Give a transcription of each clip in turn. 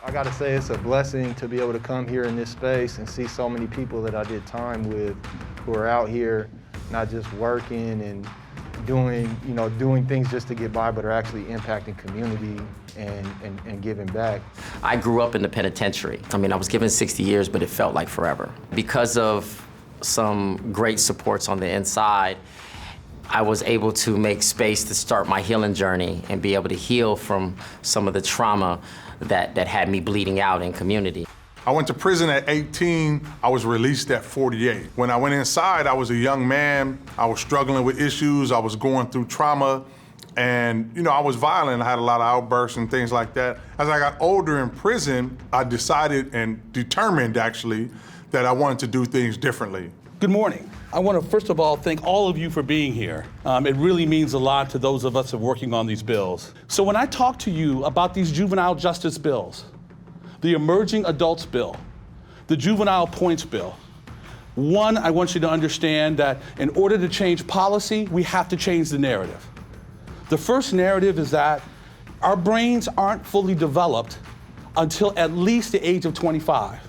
I gotta say it's a blessing to be able to come here in this space and see so many people that I did time with who are out here, not just working and doing things just to get by, but are actually impacting community and giving back. I grew up in the penitentiary. I mean, I was given 60 years, but it felt like forever. Because of some great supports on the inside, I was able to make space to start my healing journey and be able to heal from some of the trauma that had me bleeding out in community. I went to prison at 18, I was released at 48. When I went inside, I was a young man, I was struggling with issues, I was going through trauma, and I was violent, I had a lot of outbursts and things like that. As I got older in prison, I decided and determined actually that I wanted to do things differently. Good morning. I want to first of all thank all of you for being here. It really means a lot to those of us that are working on these bills. So when I talk to you about these juvenile justice bills, the emerging adults bill, the juvenile points bill, one, I want you to understand that in order to change policy, we have to change the narrative. The first narrative is that our brains aren't fully developed until at least the age of 25.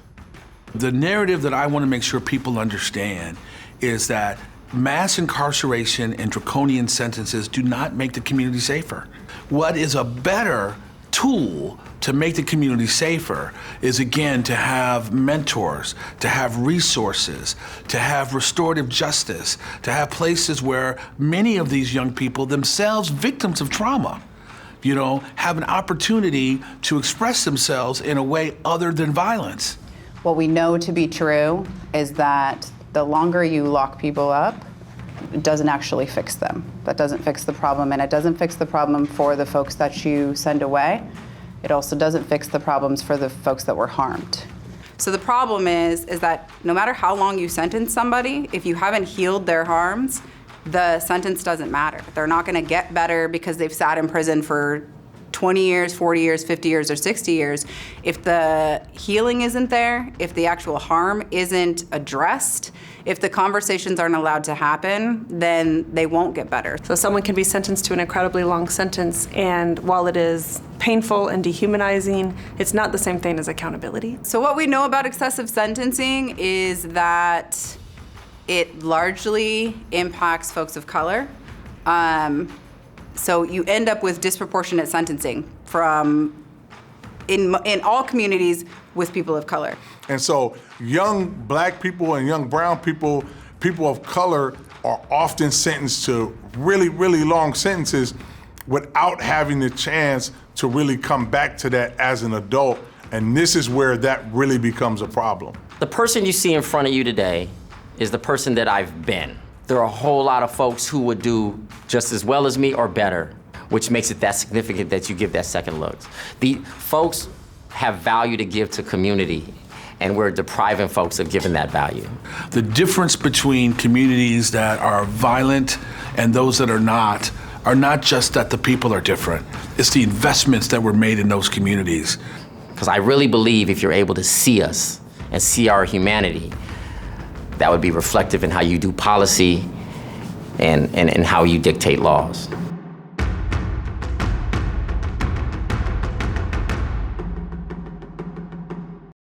The narrative that I want to make sure people understand is that mass incarceration and draconian sentences do not make the community safer. What is a better tool to make the community safer is, again, to have mentors, to have resources, to have restorative justice, to have places where many of these young people, themselves victims of trauma, have an opportunity to express themselves in a way other than violence. What we know to be true is that the longer you lock people up, it doesn't actually fix them. That doesn't fix the problem, and it doesn't fix the problem for the folks that you send away. It also doesn't fix the problems for the folks that were harmed. So the problem is that no matter how long you sentence somebody, if you haven't healed their harms, the sentence doesn't matter. They're not gonna get better because they've sat in prison for 20 years, 40 years, 50 years, or 60 years. If the healing isn't there, if the actual harm isn't addressed, if the conversations aren't allowed to happen, then they won't get better. So someone can be sentenced to an incredibly long sentence, and while it is painful and dehumanizing, it's not the same thing as accountability. So what we know about excessive sentencing is that it largely impacts folks of color. So you end up with disproportionate sentencing in all communities with people of color. And so young black people and young brown people, people of color, are often sentenced to really, really long sentences without having the chance to really come back to that as an adult. And this is where that really becomes a problem. The person you see in front of you today is the person that I've been. There are a whole lot of folks who would do just as well as me or better, which makes it that significant that you give that second look. The folks have value to give to community, and we're depriving folks of giving that value. The difference between communities that are violent and those that are not just that the people are different. It's the investments that were made in those communities. Because I really believe if you're able to see us and see our humanity, that would be reflective in how you do policy and how you dictate laws.